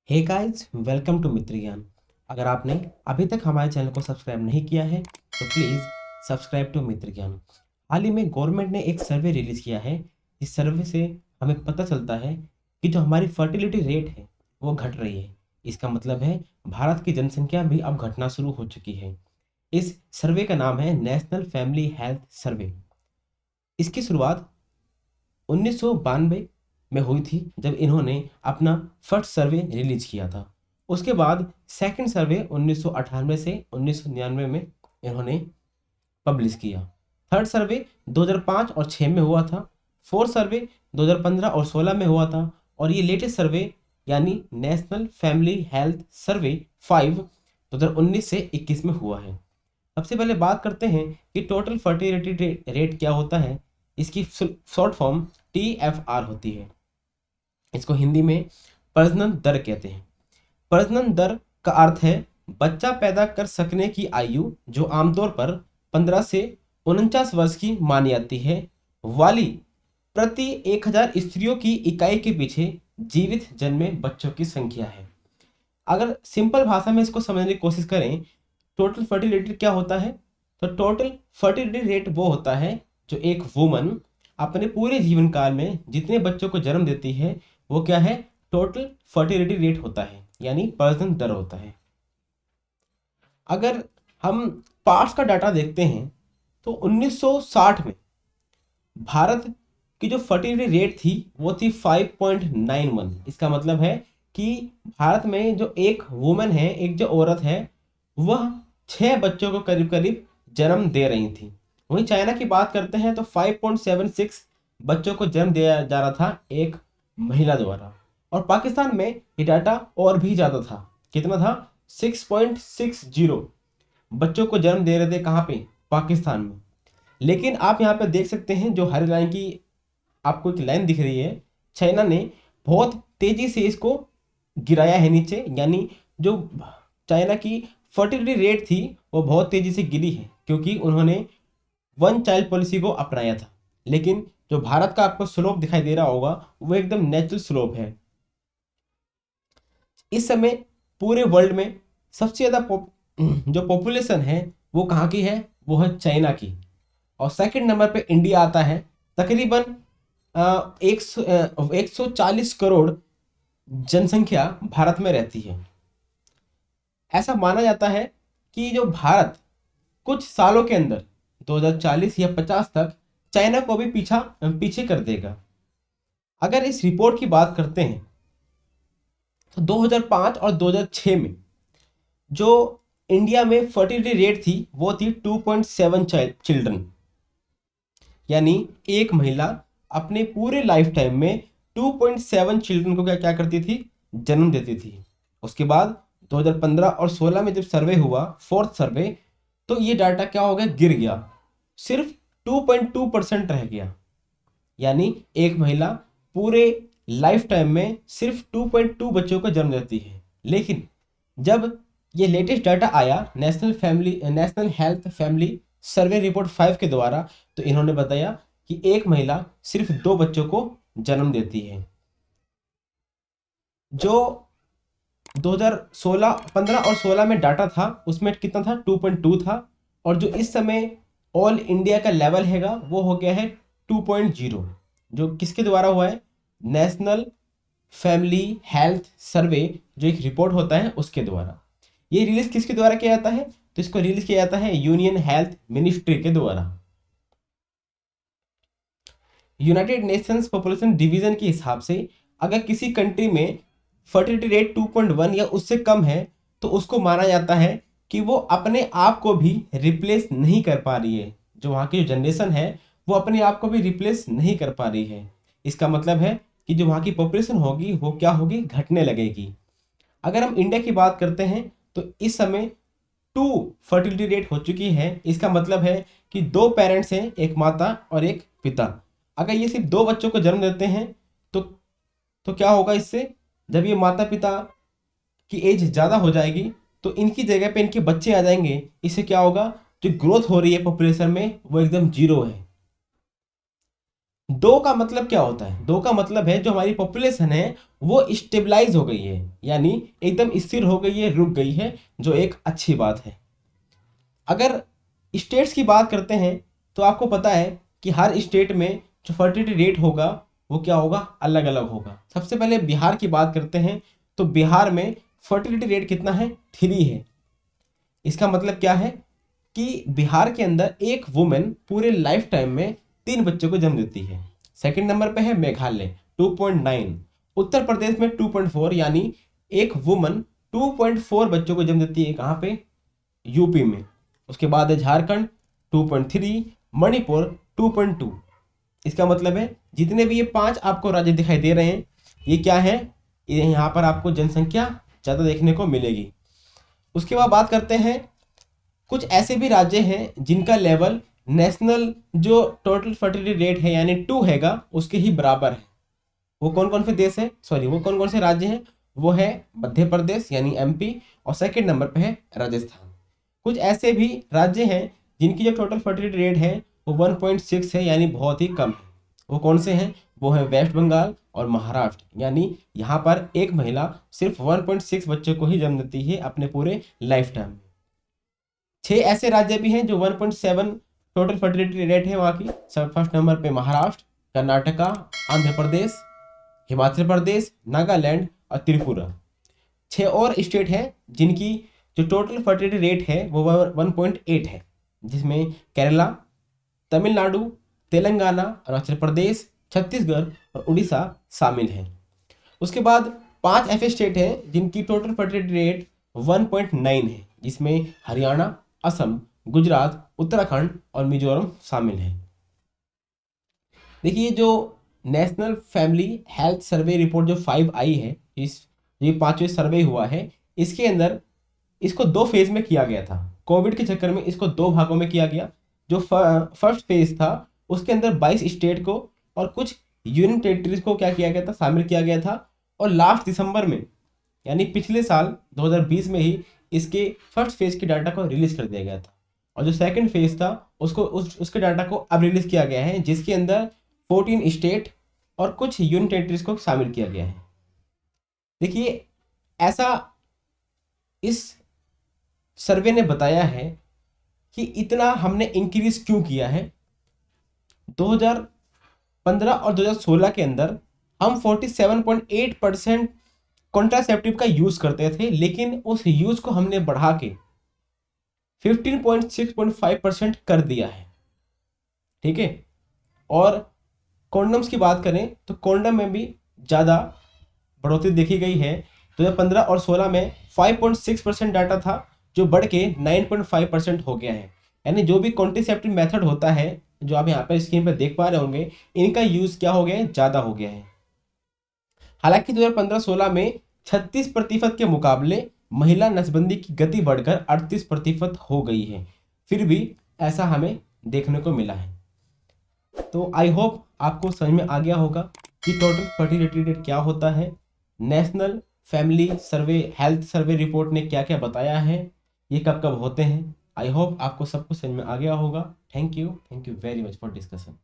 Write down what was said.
Hey guys, welcome to मित्र ज्ञान। अगर आपने अभी तक हमारे चैनल को सब्सक्राइब नहीं किया है तो प्लीज़ सब्सक्राइब टू मित्र ज्ञान। हाल ही में गवर्नमेंट ने एक सर्वे रिलीज किया है। इस सर्वे से हमें पता चलता है कि जो हमारी फर्टिलिटी रेट है वो घट रही है। इसका मतलब है भारत की जनसंख्या भी अब घटना शुरू हो चुकी है। इस सर्वे का नाम है नेशनल फैमिली हेल्थ सर्वे। इसकी शुरुआत 1992 में हुई थी, जब इन्होंने अपना फर्स्ट सर्वे रिलीज किया था। उसके बाद सेकंड सर्वे 1998 से 1999 में इन्होंने पब्लिश किया। थर्ड सर्वे 2005 और 6 में हुआ था। फोर्थ सर्वे 2015 और 16 में हुआ था। और ये लेटेस्ट सर्वे यानी नेशनल फैमिली हेल्थ सर्वे 5 2019 से 21 में हुआ है। सबसे पहले बात करते हैं कि टोटल फर्टिलिटी रेट क्या होता है। इसकी शॉर्ट फॉर्म TFR होती है। इसको हिंदी में प्रजनन दर कहते हैं। प्रजनन दर का अर्थ है बच्चा पैदा कर सकने की आयु, जो आमतौर पर 15 से 49 वर्ष की मानी जाती है, वाली प्रति 1000 स्त्रियों की इकाई के पीछे जीवित जन्मे बच्चों की संख्या है। अगर सिंपल भाषा में इसको समझने की कोशिश करें, टोटल फर्टिलिटी क्या होता है, तो टोटल फर्टिलिटी रेट वो होता है जो एक वुमन अपने पूरे जीवन काल में जितने बच्चों को जन्म देती है वो क्या है, टोटल फर्टिलिटी रेट होता है, यानी प्रजनन दर होता है। अगर हम पास्ट का डाटा देखते हैं तो 1960 में भारत की जो फर्टिलिटी रेट थी वो थी 5.91। इसका मतलब है कि भारत में जो एक वुमन है, एक जो औरत है, वह 6 बच्चों को करीब करीब जन्म दे रही थी। वहीं चाइना की बात करते हैं तो 5.76 बच्चों को जन्म दिया जा रहा था एक महिला द्वारा। और पाकिस्तान में ये डाटा और भी ज़्यादा था। कितना था? 6.60 बच्चों को जन्म दे रहे थे। कहाँ पे? पाकिस्तान में। लेकिन आप यहाँ पे देख सकते हैं, जो हरी लाइन की आपको एक लाइन दिख रही है, चाइना ने बहुत तेजी से इसको गिराया है नीचे। यानी जो चाइना की फर्टिलिटी रेट थी वो बहुत तेजी से गिरी है, क्योंकि उन्होंने वन चाइल्ड पॉलिसी को अपनाया था। लेकिन जो भारत का आपको स्लोप दिखाई दे रहा होगा वो एकदम नेचुरल स्लोप है। इस समय पूरे वर्ल्ड में सबसे ज़्यादा जो पॉपुलेशन है वो कहाँ की है? वो है चाइना की। और सेकंड नंबर पे इंडिया आता है। तकरीबन 140 करोड़ जनसंख्या भारत में रहती है। ऐसा माना जाता है कि जो भारत कुछ सालों के अंदर 2040 या 50 तक चाइना को भी पीछे कर देगा। अगर इस रिपोर्ट की बात करते हैं तो 2005 और 2006 में जो इंडिया में फर्टिलिटी रेट थी वो थी 2.7 चिल्ड्रन। यानी एक महिला अपने पूरे लाइफ टाइम में 2.7 चिल्ड्रन को क्या क्या करती थी? जन्म देती थी। उसके बाद 2015 और 16 में जब सर्वे हुआ, फोर्थ सर्वे, तो ये डाटा क्या हो गया? गिर गया। सिर्फ 2.2% रह गया। यानी एक महिला पूरे लाइफ टाइम में सिर्फ 2.2 बच्चों को जन्म देती है। लेकिन जब ये लेटेस्ट डाटा आया national health family survey report 5 के द्वारा, तो इन्होंने बताया कि एक महिला सिर्फ 2 बच्चों को जन्म देती है। जो 2016 15 और 16 में डाटा था उसमें कितना था? 2.2 था। और जो इस समय ऑल इंडिया का लेवल हैगा वो हो गया है 2.0। जो किसके द्वारा हुआ है? नेशनल फैमिली हेल्थ सर्वे, जो एक रिपोर्ट होता है उसके द्वारा। ये रिलीज किसके द्वारा किया जाता है? तो इसको रिलीज किया जाता है यूनियन हेल्थ मिनिस्ट्री के द्वारा। यूनाइटेड नेशंस पॉपुलेशन डिवीजन के हिसाब से अगर किसी कंट्री में फर्टिलिटी रेट 2.1 या उससे कम है तो उसको माना जाता है कि वो अपने आप को भी रिप्लेस नहीं कर पा रही है। जो वहाँ की जो जनरेशन है वो अपने आप को भी रिप्लेस नहीं कर पा रही है। इसका मतलब है कि जो वहाँ की पॉपुलेशन होगी वो क्या होगी? घटने लगेगी। अगर हम इंडिया की बात करते हैं तो इस समय 2 फर्टिलिटी रेट हो चुकी है। इसका मतलब है कि 2 पेरेंट्स हैं, एक माता और एक पिता। अगर ये सिर्फ 2 बच्चों को जन्म देते हैं तो क्या होगा इससे? जब ये माता पिता की एज ज़्यादा हो जाएगी तो इनकी जगह पे इनके बच्चे आ जाएंगे। इससे क्या होगा? जो ग्रोथ हो रही है पॉपुलेशन में वो एकदम जीरो है। दो का मतलब क्या होता है? दो का मतलब है जो हमारी पॉपुलेशन है वो स्टेबलाइज हो गई है, यानी एकदम स्थिर हो गई है, रुक गई है, जो एक अच्छी बात है। अगर स्टेट्स की बात करते हैं तो आपको पता है कि हर स्टेट में जो फर्टिलिटी रेट होगा वो क्या होगा, अलग अलग होगा। सबसे पहले बिहार की बात करते हैं तो बिहार में फर्टिलिटी रेट कितना है, 3 है। इसका मतलब क्या है कि बिहार के अंदर एक वुमेन पूरे लाइफ टाइम में 3 बच्चों को जन्म देती है। सेकंड नंबर पे है मेघालय 2.9, उत्तर प्रदेश में 2.4, यानी एक वुमन 2.4 बच्चों को जन्म देती है। कहाँ पे? यूपी में। उसके बाद है झारखंड 2.3, मणिपुर 2.2। इसका मतलब है जितने भी ये 5 आपको राज्य दिखाई दे रहे हैं ये क्या है, ये यहाँ पर आपको जनसंख्या ज़्यादा देखने को मिलेगी। उसके बाद बात करते हैं कुछ ऐसे भी राज्य हैं जिनका लेवल नेशनल जो टोटल फर्टिलिटी रेट है यानी 2 हैगा उसके ही बराबर है। वो कौन कौन से देश है, सॉरी वो कौन कौन से राज्य हैं? वो है मध्य प्रदेश यानी एमपी, और सेकंड नंबर पे है राजस्थान। कुछ ऐसे भी राज्य हैं जिनकी जो टोटल फर्टिलिटी रेट है वो 1.6 है, यानी बहुत ही कम है। वो कौन से हैं? वो है वेस्ट बंगाल और महाराष्ट्र, यानी यहाँ पर एक महिला सिर्फ 1.6 बच्चों को ही जन्म देती है अपने पूरे लाइफ टाइम में। 6 ऐसे राज्य भी हैं जो 1.7 टोटल फर्टिलिटी रेट है वहाँ की। सब फर्स्ट नंबर पे महाराष्ट्र, कर्नाटका, आंध्र प्रदेश, हिमाचल प्रदेश, नागालैंड और त्रिपुरा। 6 और स्टेट हैं जिनकी जो टोटल फर्टिलिटी रेट है वो 1.8 है, जिसमें केरला, तमिलनाडु, तेलंगाना, अरुणाचल प्रदेश, छत्तीसगढ़ और उड़ीसा शामिल हैं। उसके बाद 5 ऐसे स्टेट हैं जिनकी टोटल फर्टिलिटी रेट 1.9 है, जिसमें हरियाणा, असम, गुजरात, उत्तराखंड और मिजोरम शामिल हैं। देखिए जो national family health survey report जो 5 आई है, इस ये 5वें सर्वे हुआ है, इसके अंदर इसको 2 फेज में किया गया था। कोविड के चक्कर में इसको 2 भागों में किया गया। जो फर्स्ट फेज था उसके अंदर 22 स्टेट को और कुछ यूनियन टेरिटरीज को क्या किया गया था, शामिल किया गया था। और लास्ट दिसंबर में यानी पिछले साल 2020 में ही इसके फर्स्ट फेज के डाटा को रिलीज कर दिया गया था। और जो सेकंड फेज था उसके डाटा को अब रिलीज किया गया है, जिसके अंदर 14 स्टेट और कुछ यूनियन टेरिटरीज को शामिल किया गया है। देखिए ऐसा इस सर्वे ने बताया है कि इतना हमने इंक्रीज क्यों किया है। 2015 और 2016 के अंदर हम 47.8% कॉन्ट्रासेप्टिव का यूज करते थे, लेकिन उस यूज को हमने बढ़ा के 15.6.5% कर दिया है। ठीक है। और कॉन्डम्स की बात करें तो कॉन्डम में भी ज़्यादा बढ़ोतरी देखी गई है। 2015 और 16 में 5.6% डाटा था जो बढ़ के 9.5% हो गया है। यानी जो भी कॉन्ट्रासेप्टिव मेथड होता है जो आप यहाँ पर स्क्रीन पर देख पा रहे होंगे, इनका यूज क्या हो गया है, ज़्यादा हो गया है। हालांकि 2015-16 में 36% के मुकाबले महिला नसबंदी की गति बढ़कर 38% हो गई है, फिर भी ऐसा हमें देखने को मिला है। तो आई होप आपको समझ में आ गया होगा कि टोटल फर्टिलिटी रेट क्या होता है, नेशनल फैमिली सर्वे हेल्थ सर्वे रिपोर्ट ने क्या क्या बताया है, ये कब कब होते हैं। आई होप आपको सब कुछ समझ में आ गया होगा। Thank you very much for discussion.